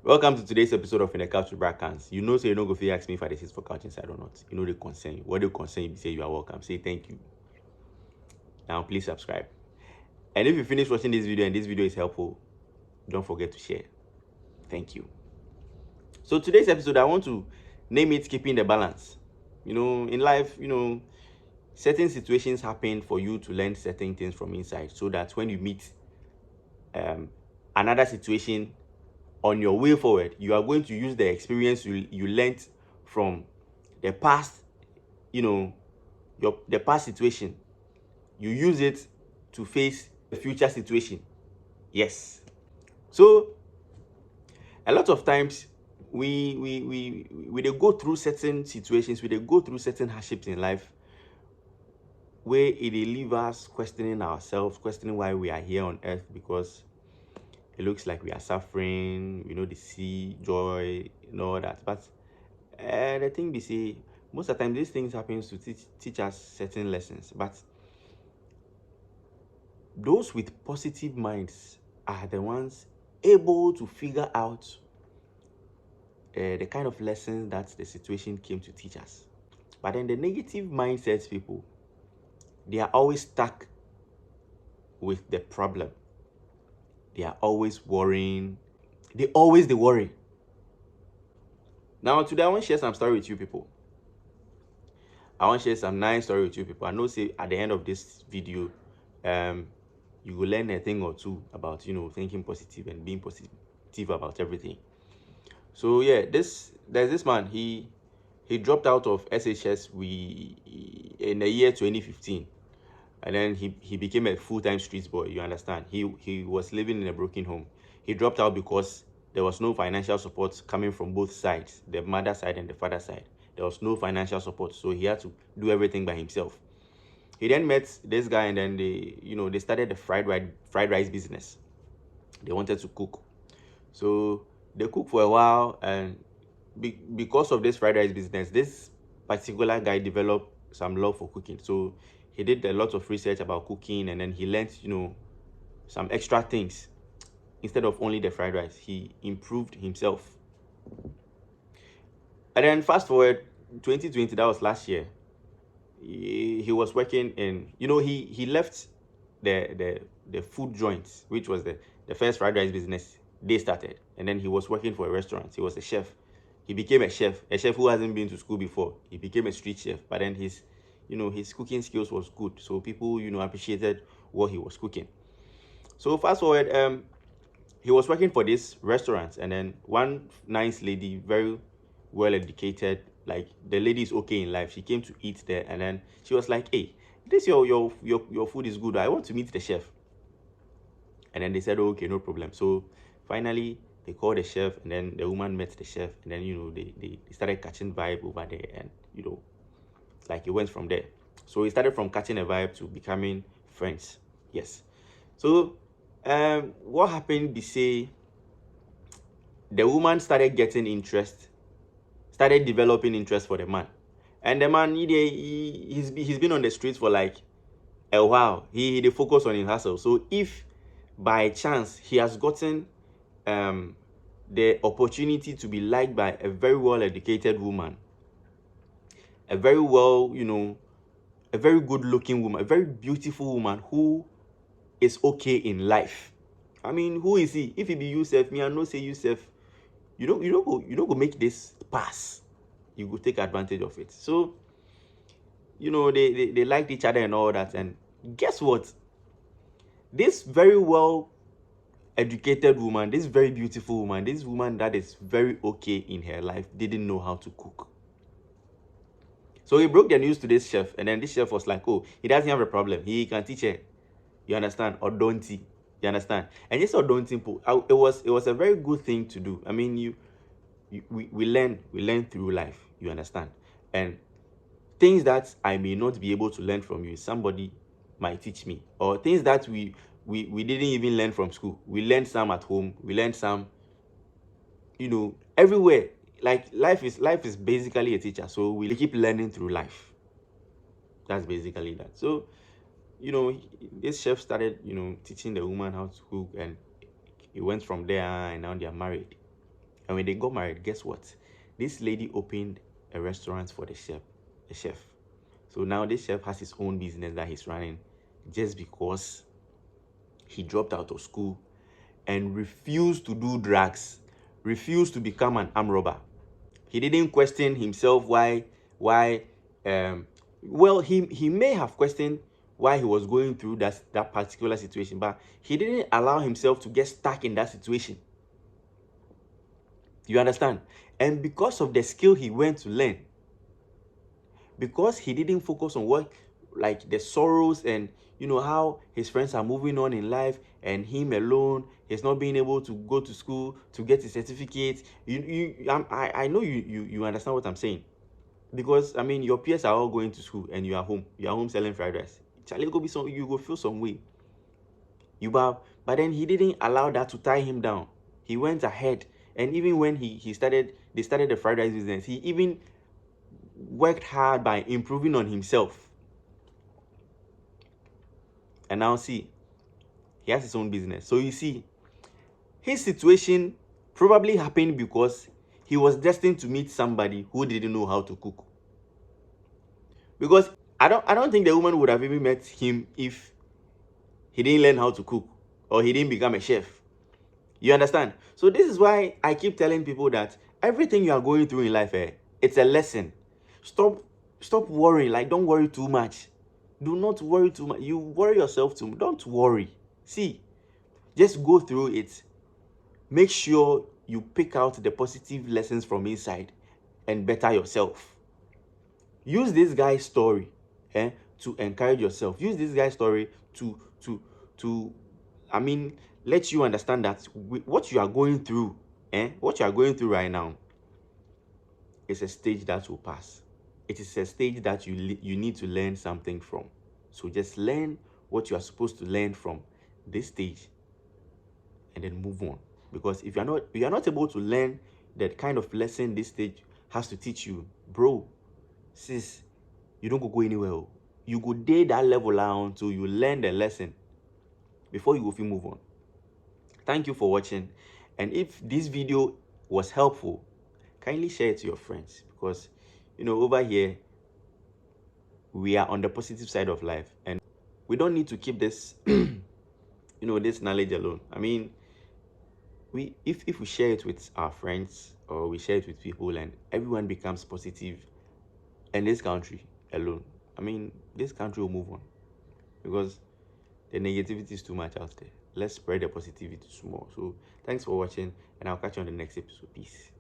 Welcome to today's episode of In the Couch with Brackans. You know, say you no go fit ask me if I dey sit for couch inside or not. You know the concern. What the concern you be say you are welcome. Say thank you. Now please subscribe. And if you finish watching this video and this video is helpful, don't forget to share. Thank you. So today's episode, I want to name it Keeping the Balance. You know, in life, certain situations happen for you to learn certain things from inside, so that when you meet another situation on your way forward, you are going to use the experience you learned from the past, the past situation. You use it to face the future situation. Yes. So a lot of times we dey go through certain situations, we dey go through certain hardships in life where it dey leave us questioning ourselves, questioning why we are here on earth, because it looks like we are suffering, the sea, joy, and all that. But the thing be say, most of the time these things happen to teach us certain lessons. But those with positive minds are the ones able to figure out the kind of lessons that the situation came to teach us. But then the negative mindsets people, they are always stuck with the problem. They are always worrying. They worry. Now today I want to share some story with you people. I want to share some nice story with you people. I know say at the end of this video, you will learn a thing or two about thinking positive and being positive about everything. So yeah, there's this man. He dropped out of SHS in the year 2015, and then he became a full-time street boy. You understand? He was living in a broken home. He dropped out because there was no financial support coming from both sides, the mother side and the father side. There was no financial support, so he had to do everything by himself. He then met this guy, and then they started the fried rice business. They wanted to cook, so they cooked for a while, and because of this fried rice business, this particular guy developed some love for cooking. So he did a lot of research about cooking, and then he learned some extra things. Instead of only the fried rice, he improved himself. And then fast forward 2020, that was last year. He was working in, he left the food joints, which was the first fried rice business they started, and then he was working for a restaurant. He was a chef. He became a chef who hasn't been to school before. He became a street chef, but then his cooking skills was good, so people appreciated what he was cooking. So fast forward, he was working for this restaurant, and then one nice lady, very well educated, like the lady is okay in life, she came to eat there, and then she was like, hey, this your food is good, I want to meet the chef. And then they said, oh, okay, no problem. So finally they called the chef, and then the woman met the chef, and then they started catching vibe over there, and like it went from there. So it started from catching a vibe to becoming friends. Yes. So what happened be say the woman started getting interest, started developing interest for the man. And the man, he's been on the streets for like a while. He focus on his hustle. So if by chance he has gotten the opportunity to be liked by a very well educated woman, a very well, a very good looking woman, a very beautiful woman who is okay in life. I mean, who is he? If he be yourself, me I know say yourself, you don't go make this pass. You go take advantage of it. So they liked each other and all that, and guess what? This very well educated woman, this very beautiful woman, this woman that is very okay in her life, didn't know how to cook. So he broke the news to this chef, and then this chef was like, oh, he doesn't have a problem, he can teach her. You understand? Or don't he? You understand? And just or don't simple. It was a very good thing to do. I mean, we learn through life. You understand? And things that I may not be able to learn from you, somebody might teach me. Or things that we didn't even learn from school. We learned some at home. We learned some, everywhere. Like life is basically a teacher. So we keep learning through life. That's basically that. So this chef started teaching the woman how to cook, and it went from there, and now they are married. And when they got married, guess what? This lady opened a restaurant for the chef. So now this chef has his own business that he's running just because he dropped out of school and refused to do drugs, refused to become an armed robber. He didn't question himself why well, he may have questioned why he was going through that particular situation, but he didn't allow himself to get stuck in that situation. You understand? And because of the skill he went to learn, because he didn't focus on what, like the sorrows and how his friends are moving on in life and him alone, he's not being able to go to school to get his certificate. I know you understand what I'm saying. Because I mean, your peers are all going to school and you are home selling fried rice. Charlie, go be some, you go feel some way. But then he didn't allow that to tie him down. He went ahead, and even when they started the fried rice business, he even worked hard by improving on himself. And now see, he has his own business. So you see, his situation probably happened because he was destined to meet somebody who didn't know how to cook. Because I don't think the woman would have even met him if he didn't learn how to cook or he didn't become a chef. You understand? So this is why I keep telling people that everything you are going through in life, it's a lesson. Stop worrying. Like, don't worry too much. Do not worry too much. You worry yourself too much. Don't worry. See, just go through it. Make sure you pick out the positive lessons from inside and better yourself. Use this guy's story to encourage yourself. Use this guy's story to I mean, let you understand that what you are going through, what you are going through right now is a stage that will pass. It is a stage that you need to learn something from. So just learn what you are supposed to learn from this stage and then move on. Because if you are not able to learn that kind of lesson this stage has to teach you, bro, sis, you don't go anywhere. You go day that level until you learn the lesson before you go move on. Thank you for watching, and if this video was helpful, kindly share it to your friends, because over here we are on the positive side of life and we don't need to keep this this knowledge alone. I mean, if we share it with our friends or we share it with people and everyone becomes positive, and this country alone, I mean, this country will move on, because the negativity is too much out there. Let's spread the positivity small. So thanks for watching, and I'll catch you on the next episode. Peace.